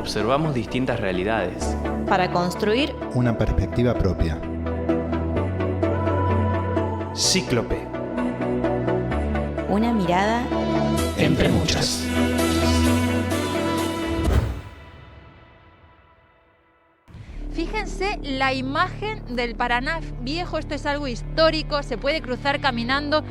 observamos distintas realidades para construir una perspectiva propia. Cíclope. Una mirada entre muchas. Fíjense la imagen del Paraná viejo, esto es algo histórico, se puede cruzar caminando.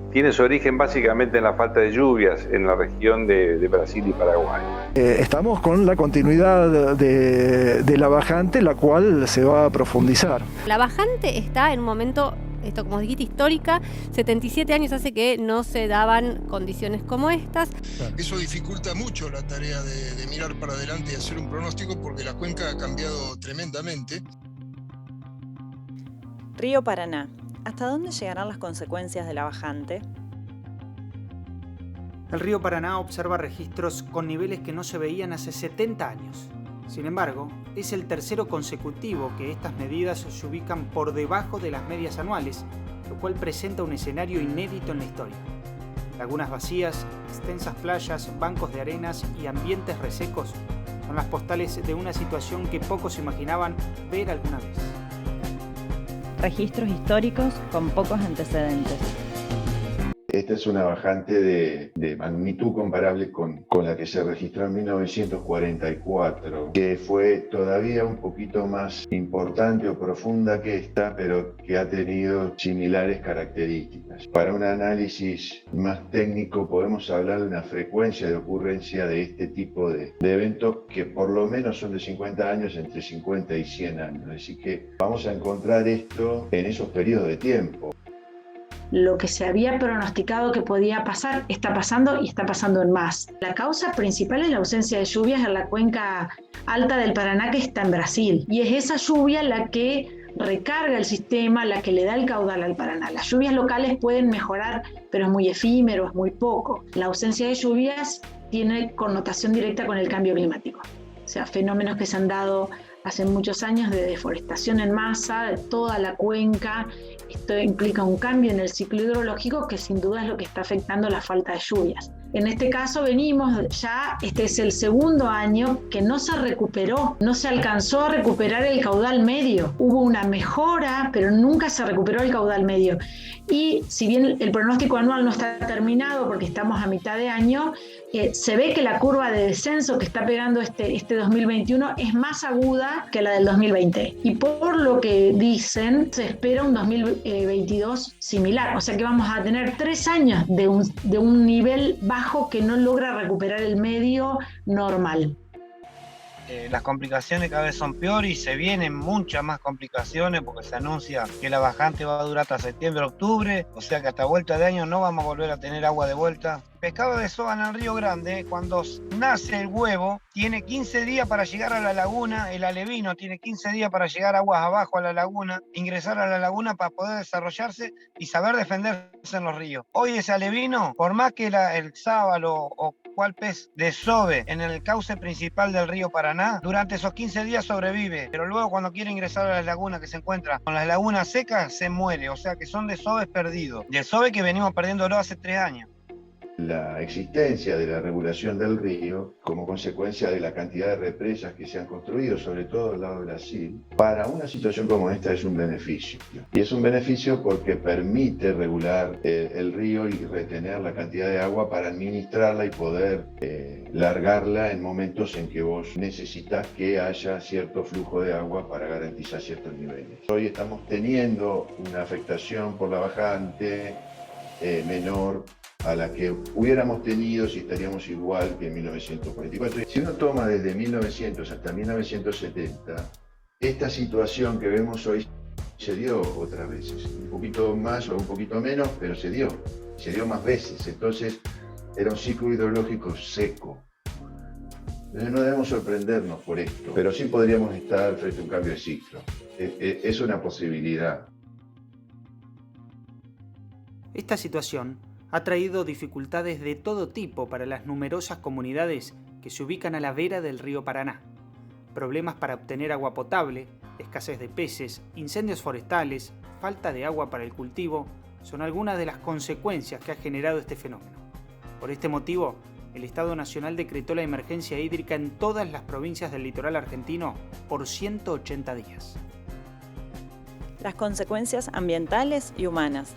Tiene su origen básicamente en la falta de lluvias en la región de Brasil y Paraguay. Estamos con la continuidad de la bajante, la cual se va a profundizar. La bajante está en un momento, esto como dijiste, histórica. 77 años hace que no se daban condiciones como estas. Eso dificulta mucho la tarea de mirar para adelante y hacer un pronóstico, porque la cuenca ha cambiado tremendamente. Río Paraná. ¿Hasta dónde llegarán las consecuencias de la bajante? El río Paraná observa registros con niveles que no se veían hace 70 años. Sin embargo, es el tercero consecutivo que estas medidas se ubican por debajo de las medias anuales, lo cual presenta un escenario inédito en la historia. Lagunas vacías, extensas playas, bancos de arenas y ambientes resecos son las postales de una situación que pocos imaginaban ver alguna vez. Registros históricos con pocos antecedentes. Esta es una bajante de magnitud comparable con la que se registró en 1944, que fue todavía un poquito más importante o profunda que esta, pero que ha tenido similares características. Para un análisis más técnico podemos hablar de una frecuencia de ocurrencia de este tipo de eventos que por lo menos son de 50 años, entre 50 y 100 años. Así que vamos a encontrar esto en esos periodos de tiempo. Lo que se había pronosticado que podía pasar está pasando y está pasando en más. La causa principal es la ausencia de lluvias en la cuenca alta del Paraná, que está en Brasil, y es esa lluvia la que recarga el sistema, la que le da el caudal al Paraná. Las lluvias locales pueden mejorar, pero es muy efímero, es muy poco. La ausencia de lluvias tiene connotación directa con el cambio climático. O sea, fenómenos que se han dado hace muchos años de deforestación en masa de toda la cuenca. Esto implica un cambio en el ciclo hidrológico que sin duda es lo que está afectando la falta de lluvias. En este caso este es el segundo año que no se recuperó, no se alcanzó a recuperar el caudal medio. Hubo una mejora, pero nunca se recuperó el caudal medio. Y si bien el pronóstico anual no está terminado porque estamos a mitad de año, se ve que la curva de descenso que está pegando este 2021 es más aguda que la del 2020. Y por lo que dicen, se espera un 2022 similar. O sea que vamos a tener 3 años de un nivel bajo que no logra recuperar el medio normal. Las complicaciones cada vez son peores y se vienen muchas más complicaciones porque se anuncia que la bajante va a durar hasta septiembre, octubre, o sea que hasta vuelta de año no vamos a volver a tener agua de vuelta. Pescado de soga en el Río Grande, cuando nace el huevo, tiene 15 días para llegar a la laguna, el alevino tiene 15 días para llegar aguas abajo a la laguna, ingresar a la laguna para poder desarrollarse y saber defenderse en los ríos. Hoy ese alevino, por más que el sábalo o cual pez desove en el cauce principal del río Paraná, durante esos 15 días sobrevive, pero luego cuando quiere ingresar a la laguna que se encuentra con las lagunas secas, se muere, o sea que son desoves perdidos, desove que venimos perdiéndolo hace 3 años. La existencia de la regulación del río, como consecuencia de la cantidad de represas que se han construido, sobre todo al lado de Brasil, para una situación como esta es un beneficio. Y es un beneficio porque permite regular el río y retener la cantidad de agua para administrarla y poder largarla en momentos en que vos necesitas que haya cierto flujo de agua para garantizar ciertos niveles. Hoy estamos teniendo una afectación por la bajante menor a la que hubiéramos tenido si estaríamos igual que en 1944. Si uno toma desde 1900 hasta 1970, esta situación que vemos hoy se dio otras veces, un poquito más o un poquito menos, pero se dio más veces. Entonces era un ciclo hidrológico seco. Entonces no debemos sorprendernos por esto, pero sí podríamos estar frente a un cambio de ciclo. Es una posibilidad. Esta situación ha traído dificultades de todo tipo para las numerosas comunidades que se ubican a la vera del río Paraná. Problemas para obtener agua potable, escasez de peces, incendios forestales, falta de agua para el cultivo, son algunas de las consecuencias que ha generado este fenómeno. Por este motivo, el Estado Nacional decretó la emergencia hídrica en todas las provincias del litoral argentino por 180 días. Las consecuencias ambientales y humanas.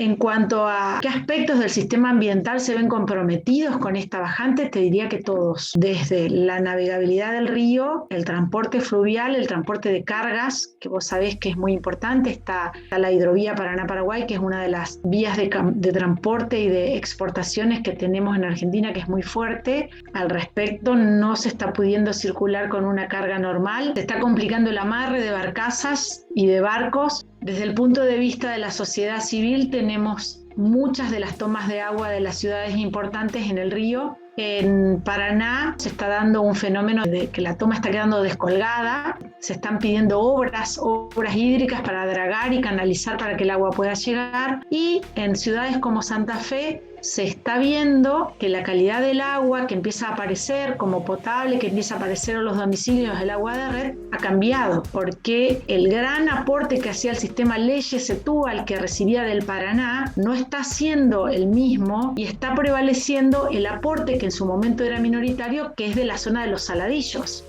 En cuanto a qué aspectos del sistema ambiental se ven comprometidos con esta bajante, te diría que todos, desde la navegabilidad del río, el transporte fluvial, el transporte de cargas, que vos sabés que es muy importante, está la hidrovía Paraná-Paraguay, que es una de las vías de transporte y de exportaciones que tenemos en Argentina, que es muy fuerte. Al respecto, no se está pudiendo circular con una carga normal, se está complicando el amarre de barcazas y de barcos. Desde el punto de vista de la sociedad civil, tenemos muchas de las tomas de agua de las ciudades importantes en el río. En Paraná se está dando un fenómeno de que la toma está quedando descolgada, se están pidiendo obras hídricas para dragar y canalizar para que el agua pueda llegar, y en ciudades como Santa Fe se está viendo que la calidad del agua que empieza a aparecer como potable, que empieza a aparecer en los domicilios, el agua de red, ha cambiado, porque el gran aporte que hacía el sistema Leyes-Setúbal que recibía del Paraná no está siendo el mismo y está prevaleciendo el aporte que en su momento era minoritario, que es de la zona de los Saladillos.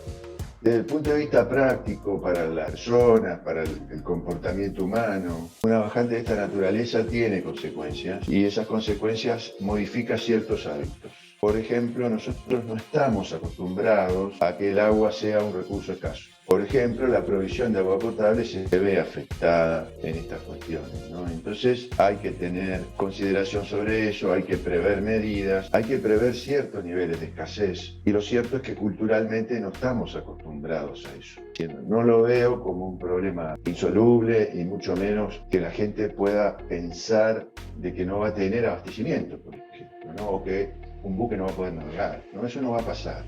Desde el punto de vista práctico, para las zonas, para el comportamiento humano, una bajante de esta naturaleza tiene consecuencias y esas consecuencias modifican ciertos hábitos. Por ejemplo, nosotros no estamos acostumbrados a que el agua sea un recurso escaso. Por ejemplo, la provisión de agua potable se ve afectada en estas cuestiones, ¿no? Entonces hay que tener consideración sobre eso, hay que prever medidas, hay que prever ciertos niveles de escasez. Y lo cierto es que culturalmente no estamos acostumbrados a eso. No lo veo como un problema insoluble y mucho menos que la gente pueda pensar de que no va a tener abastecimiento, por ejemplo, ¿no? O que un buque no va a poder navegar, ¿no? Eso no va a pasar.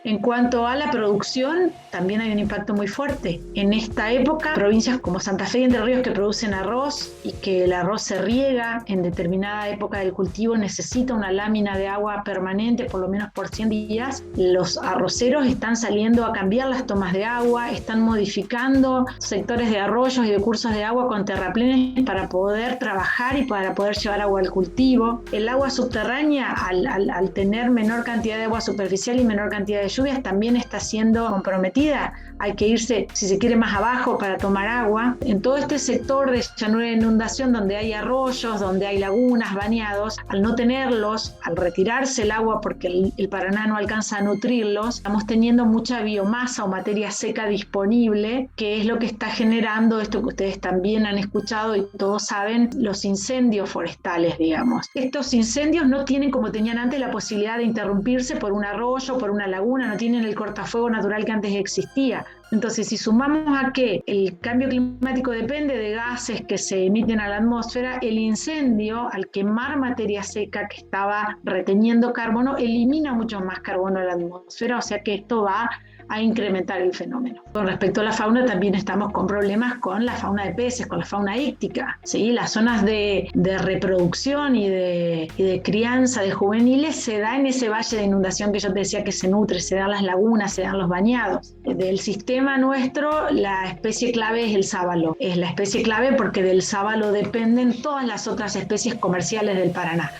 En cuanto a la producción, también hay un impacto muy fuerte. En esta época, provincias como Santa Fe y Entre Ríos que producen arroz y que el arroz se riega en determinada época del cultivo, necesita una lámina de agua permanente, por lo menos por 100 días. Los arroceros están saliendo a cambiar las tomas de agua, están modificando sectores de arroyos y de cursos de agua con terraplenes para poder trabajar y para poder llevar agua al cultivo. El agua subterránea, al tener menor cantidad de agua superficial y menor cantidad de lluvias, también está siendo comprometida. Hay que irse, si se quiere, más abajo para tomar agua. En todo este sector de llanura de inundación, donde hay arroyos, donde hay lagunas, bañados, al no tenerlos, al retirarse el agua porque el Paraná no alcanza a nutrirlos, estamos teniendo mucha biomasa o materia seca disponible, que es lo que está generando esto que ustedes también han escuchado y todos saben, los incendios forestales, digamos. Estos incendios no tienen, como tenían antes, la posibilidad de interrumpirse por un arroyo, por una laguna, no tienen el cortafuego natural que antes existía. Entonces, si sumamos a que el cambio climático depende de gases que se emiten a la atmósfera, el incendio, al quemar materia seca que estaba reteniendo carbono, elimina mucho más carbono a la atmósfera, o sea que esto va a incrementar el fenómeno. Con respecto a la fauna, también estamos con problemas con la fauna de peces, con la fauna íctica, ¿sí? Las zonas de reproducción y de crianza de juveniles se da en ese valle de inundación que yo te decía que se nutre, se dan las lagunas, se dan los bañados. Del sistema nuestro, la especie clave es el sábalo. Es la especie clave porque del sábalo dependen todas las otras especies comerciales del Paraná.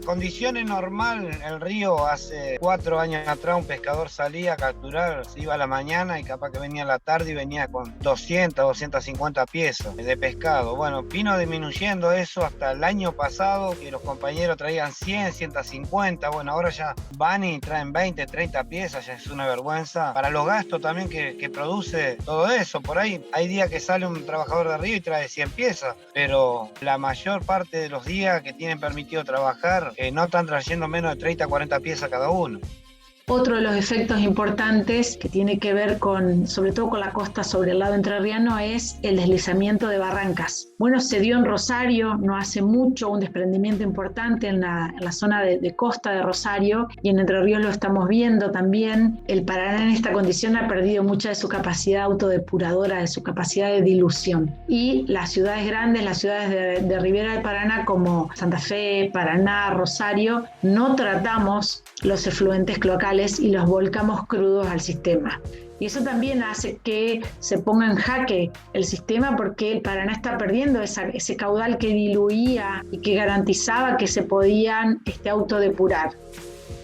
Condiciones normal, el río hace 4 años atrás un pescador salía a capturar, se iba a la mañana y capaz que venía a la tarde y venía con 200, 250 piezas de pescado. Bueno, vino disminuyendo eso hasta el año pasado, que los compañeros traían 100, 150, bueno, ahora ya van y traen 20, 30 piezas, ya es una vergüenza. Para los gastos también que produce todo eso, por ahí hay días que sale un trabajador de río y trae 100 piezas, pero la mayor parte de los días que tienen permitido trabajar, no están trayendo menos de 30, 40 piezas cada uno. Otro de los efectos importantes que tiene que ver sobre todo con la costa sobre el lado entrerriano, es el deslizamiento de barrancas. Bueno, se dio en Rosario no hace mucho un desprendimiento importante en la zona de costa de Rosario, y en Entre Ríos lo estamos viendo también. El Paraná en esta condición ha perdido mucha de su capacidad autodepuradora, de su capacidad de dilución. Y las ciudades grandes, las ciudades de Ribera del Paraná como Santa Fe, Paraná, Rosario, no tratamos los efluentes cloacales y los volcamos crudos al sistema. Y eso también hace que se ponga en jaque el sistema, porque el Paraná está perdiendo ese caudal que diluía y que garantizaba que se podían autodepurar.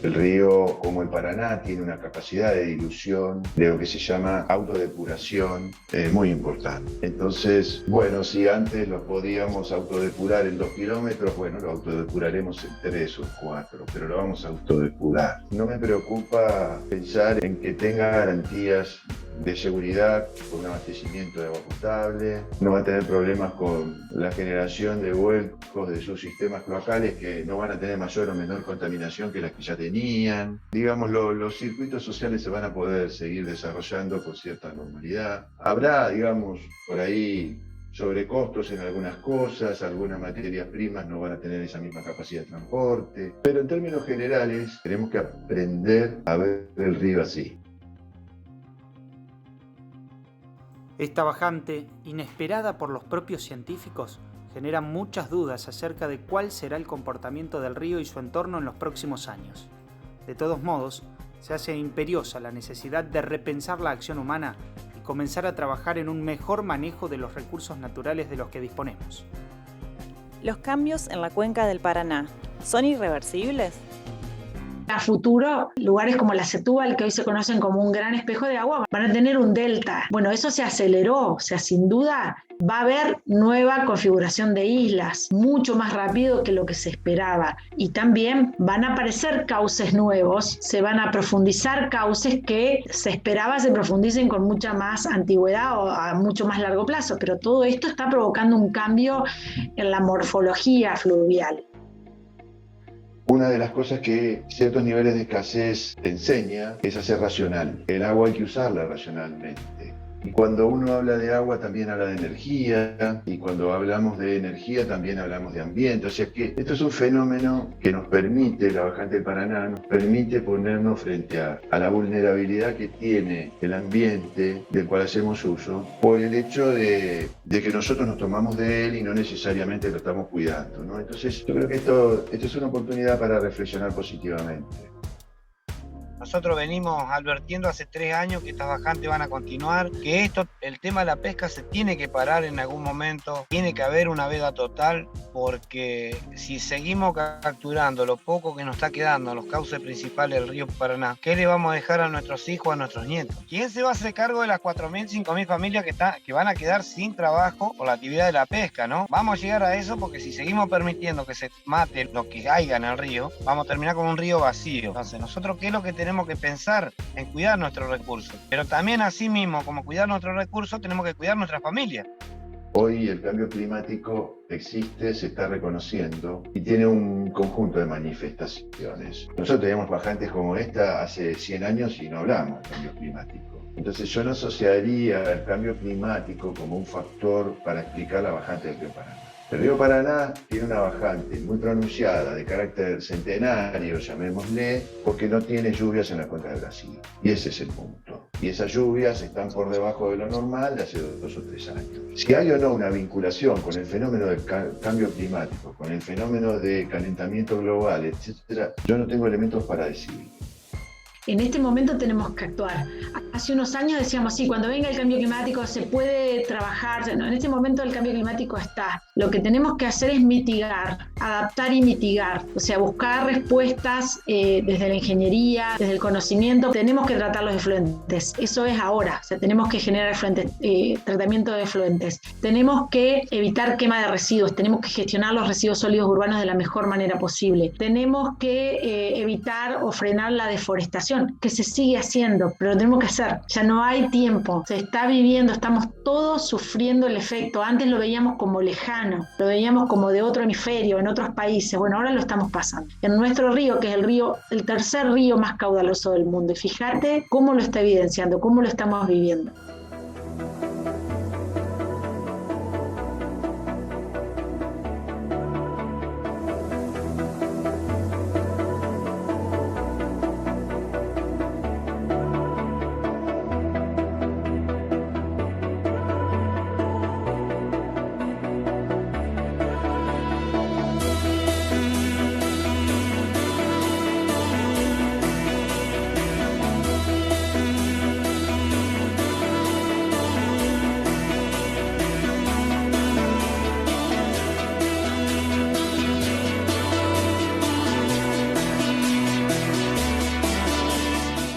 El río, como el Paraná, tiene una capacidad de dilución, de lo que se llama autodepuración, muy importante. Entonces, bueno, si antes lo podíamos autodepurar en 2 kilómetros, bueno, lo autodepuraremos en 3 o 4, pero lo vamos a autodepurar. No me preocupa pensar en que tenga garantías de seguridad con un abastecimiento de agua potable, no va a tener problemas con la generación de vuelcos de sus sistemas cloacales que no van a tener mayor o menor contaminación que las que ya tenían. Digamos, los circuitos sociales se van a poder seguir desarrollando con cierta normalidad. Habrá, digamos, por ahí sobrecostos en algunas cosas, algunas materias primas no van a tener esa misma capacidad de transporte, pero en términos generales tenemos que aprender a ver el río así. Esta bajante, inesperada por los propios científicos, genera muchas dudas acerca de cuál será el comportamiento del río y su entorno en los próximos años. De todos modos, se hace imperiosa la necesidad de repensar la acción humana y comenzar a trabajar en un mejor manejo de los recursos naturales de los que disponemos. ¿Los cambios en la cuenca del Paraná son irreversibles? A futuro, lugares como la Setúbal, que hoy se conocen como un gran espejo de agua, van a tener un delta. Bueno, eso se aceleró, o sea, sin duda va a haber nueva configuración de islas, mucho más rápido que lo que se esperaba. Y también van a aparecer cauces nuevos, se van a profundizar cauces que se esperaba se profundicen con mucha más antigüedad o a mucho más largo plazo, pero todo esto está provocando un cambio en la morfología fluvial. Una de las cosas que ciertos niveles de escasez te enseña es a ser racional. El agua hay que usarla racionalmente. Y cuando uno habla de agua también habla de energía, y cuando hablamos de energía también hablamos de ambiente. O sea que esto es un fenómeno que nos permite, la bajante del Paraná, nos permite ponernos frente a la vulnerabilidad que tiene el ambiente del cual hacemos uso, por el hecho de que nosotros nos tomamos de él y no necesariamente lo estamos cuidando, ¿no? Entonces yo creo que esto es una oportunidad para reflexionar positivamente. Nosotros venimos advirtiendo hace 3 años que estas bajantes van a continuar, que el tema de la pesca se tiene que parar en algún momento, tiene que haber una veda total, porque si seguimos capturando lo poco que nos está quedando en los cauces principales del río Paraná, ¿qué le vamos a dejar a nuestros hijos, a nuestros nietos? ¿Quién se va a hacer cargo de las 4.000, 5.000 familias que van a quedar sin trabajo por la actividad de la pesca, ¿no? Vamos a llegar a eso porque si seguimos permitiendo que se mate lo que haya en el río, vamos a terminar con un río vacío. Entonces, nosotros, ¿qué es lo que tenemos que pensar? En cuidar nuestros recursos, pero también así mismo como cuidar nuestros recursos tenemos que cuidar nuestra familia. Hoy el cambio climático existe, se está reconociendo y tiene un conjunto de manifestaciones. Nosotros teníamos bajantes como esta hace 100 años y no hablamos del cambio climático. Entonces yo no asociaría el cambio climático como un factor para explicar la bajante del río Paraná. El río Paraná tiene una bajante muy pronunciada de carácter centenario, llamémosle, porque no tiene lluvias en la cuenca de Brasil. Y ese es el punto. Y esas lluvias están por debajo de lo normal de hace 2 o 3 años. Si hay o no una vinculación con el fenómeno del cambio climático, con el fenómeno de calentamiento global, etc., yo no tengo elementos para decirlo. En este momento tenemos que actuar. Hace unos años decíamos, sí, cuando venga el cambio climático se puede trabajar. No, en este momento el cambio climático está. Lo que tenemos que hacer es mitigar, adaptar y mitigar. O sea, buscar respuestas desde la ingeniería, desde el conocimiento. Tenemos que tratar los efluentes. Eso es ahora. O sea, tenemos que generar tratamiento de efluentes. Tenemos que evitar quema de residuos. Tenemos que gestionar los residuos sólidos urbanos de la mejor manera posible. Tenemos que evitar o frenar la deforestación, que se sigue haciendo, pero lo tenemos que hacer. Ya no hay tiempo, se está viviendo, estamos todos sufriendo el efecto. Antes lo veíamos como lejano, lo veíamos como de otro hemisferio, en otros países. Bueno, ahora lo estamos pasando. En nuestro río, que es el tercer río más caudaloso del mundo, y fíjate cómo lo está evidenciando, cómo lo estamos viviendo.